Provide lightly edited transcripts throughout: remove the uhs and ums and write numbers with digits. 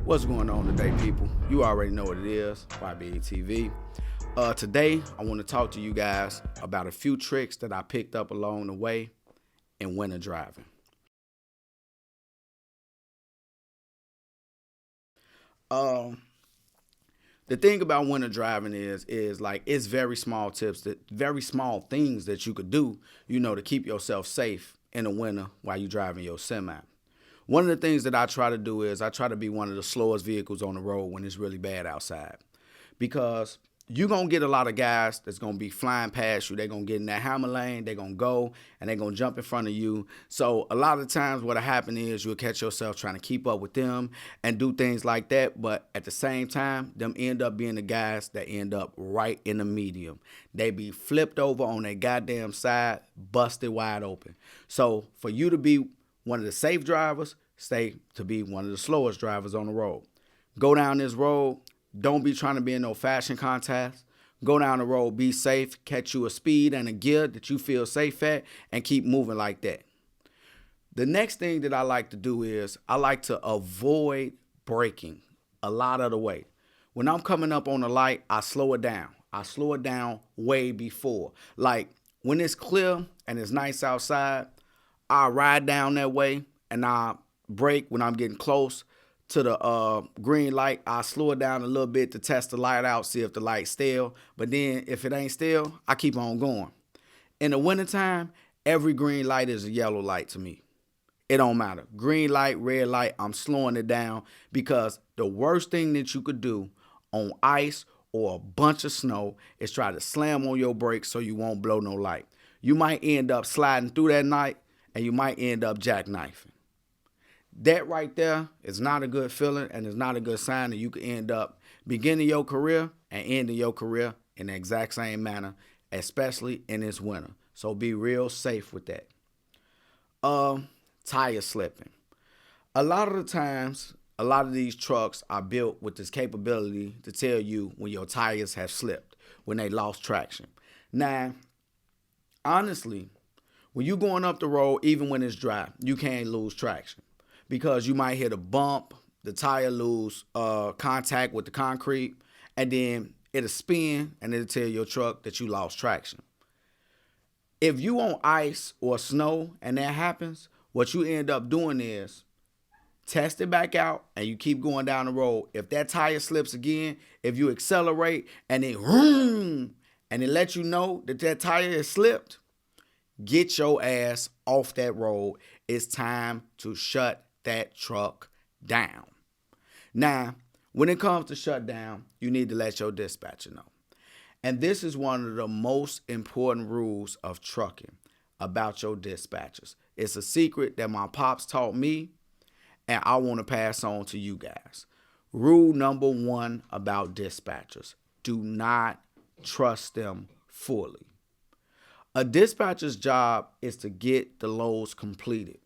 What's going on today, people? You already know what it is, YBE TV. Today, I want to talk to you guys about a few tricks that I picked up along the way in winter driving. Um, the thing about winter driving is like it's very small tips, that very small things that you could do, to keep yourself safe in the winter while you're driving your semi. One of the things that I try to do is I try to be one of the slowest vehicles on the road when it's really bad outside. Because you're going to get a lot of guys that's going to be flying past you. They're going to get in that hammer lane. They're going to go and they're going to jump in front of you. So a lot of times what'll happen is you'll catch yourself trying to keep up with them and do things like that. But at the same time, them end up being the guys that end up right in the medium. They be flipped over on their goddamn side, busted wide open. So for you to be one of the safe drivers, stay to be one of the slowest drivers on the road. Go down this road. Don't be trying to be in no fashion contest. Go down the road, be safe, catch you a speed and a gear that you feel safe at, and keep moving like that. The next thing that I like to do is I like to avoid braking a lot of the way. When I'm coming up on the light, I slow it down. I slow it down way before. Like when it's clear and it's nice outside, I ride down that way and I brake when I'm getting close to the green light. I slow it down a little bit to test the light out, see if the light's still. But then if it ain't still, I keep on going. In the wintertime, every green light is a yellow light to me. It don't matter. Green light, red light, I'm slowing it down because the worst thing that you could do on ice or a bunch of snow is try to slam on your brakes so you won't blow no light. You might end up sliding through that night and you might end up jackknifing. That right there is not a good feeling and it's not a good sign that you could end up beginning your career and ending your career in the exact same manner, especially in this winter. So be real safe with that. Tire slipping. A lot of the times, a lot of these trucks are built with this capability to tell you when your tires have slipped, when they lost traction. Now, honestly, when you're going up the road, even when it's dry, you can't lose traction because you might hit a bump, the tire lose contact with the concrete, and then it'll spin and it'll tell your truck that you lost traction. If you on ice or snow and that happens, what you end up doing is test it back out and you keep going down the road. If that tire slips again, if you accelerate and it and it lets you know that that tire is slipped, get your ass off that road. It's time to shut that truck down. Now, when it comes to shut down, you need to let your dispatcher know. And this is one of the most important rules of trucking about your dispatchers. It's a secret that my pops taught me, and I want to pass on to you guys. Rule number one about dispatchers: do not trust them fully. A dispatcher's job is to get the loads completed.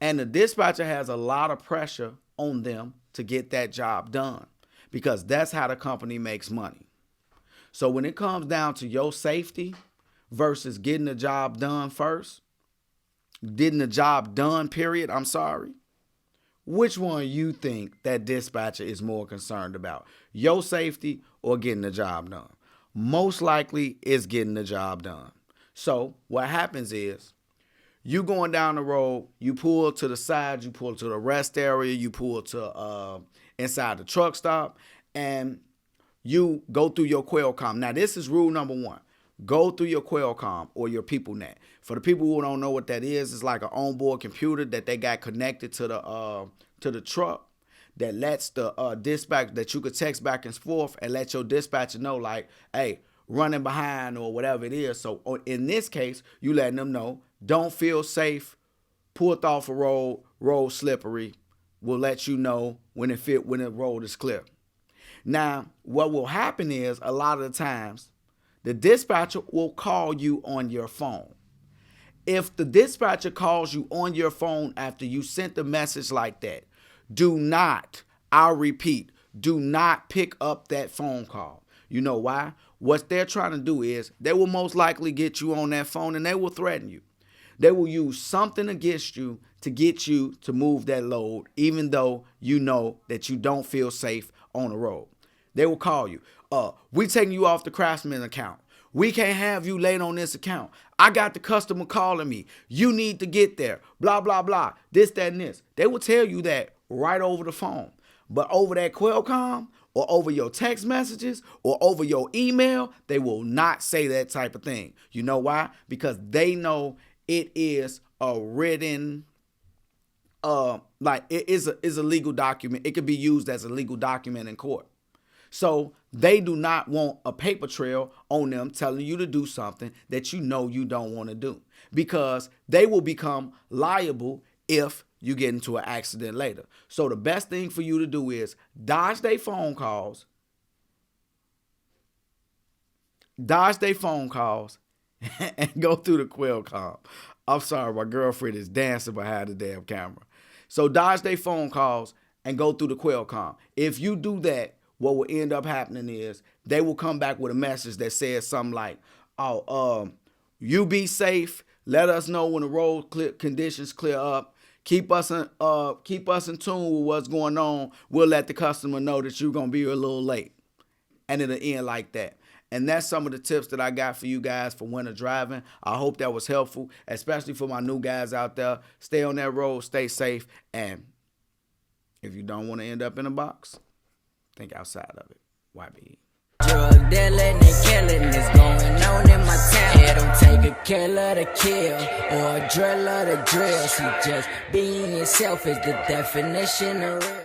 And the dispatcher has a lot of pressure on them to get that job done because that's how the company makes money. So when it comes down to your safety versus getting the job done first, getting the job done, period, which one you think that dispatcher is more concerned about? Your safety or getting the job done? Most likely it's getting the job done. So what happens is you going down the road, you pull to the side, you pull to the rest area, you pull to inside the truck stop, and you go through your Qualcomm. Now, this is rule number one. Go through your Qualcomm or your PeopleNet. For the people who don't know what that is, it's like an onboard computer that they got connected to the truck that lets the dispatch, that you could text back and forth and let your dispatcher know, like, hey, running behind or whatever it is. So in this case, you letting them know, don't feel safe, pulled off a road slippery. We'll let you know when the road is clear. Now, what will happen is a lot of the times, the dispatcher will call you on your phone. If the dispatcher calls you on your phone after you sent the message like that, do not, I'll repeat, do not pick up that phone call. You know why? What they're trying to do is they will most likely get you on that phone and they will threaten you. They will use something against you to get you to move that load, even though you know that you don't feel safe on the road. They will call you. We taking you off the Craftsman account. We can't have you late on this account. I got the customer calling me. You need to get there. Blah, blah, blah. This, that, and this. They will tell you that right over the phone. But over that Qualcomm or over your text messages or over your email, they will not say that type of thing. You know why? Because they know it is a written, it is a legal document. It could be used as a legal document in court. So they do not want a paper trail on them telling you to do something that you know you don't want to do, because they will become liable if you get into an accident later. So the best thing for you to do is dodge their phone calls, and go through the Qualcomm. I'm sorry, my girlfriend is dancing behind the damn camera. So dodge their phone calls and go through the Qualcomm. If you do that, what will end up happening is they will come back with a message that says something like, you be safe. Let us know when the road conditions clear up. Keep us in tune with what's going on. We'll let the customer know that you're going to be a little late. And it'll end like that. And that's some of the tips that I got for you guys for winter driving. I hope that was helpful, especially for my new guys out there. Stay on that road, stay safe, and if you don't want to end up in a box, think outside of it. YB. Drug dealing and killing is going on in my town. It don't take a killer to kill or a driller to drill. See, just being yourself is the definition of real.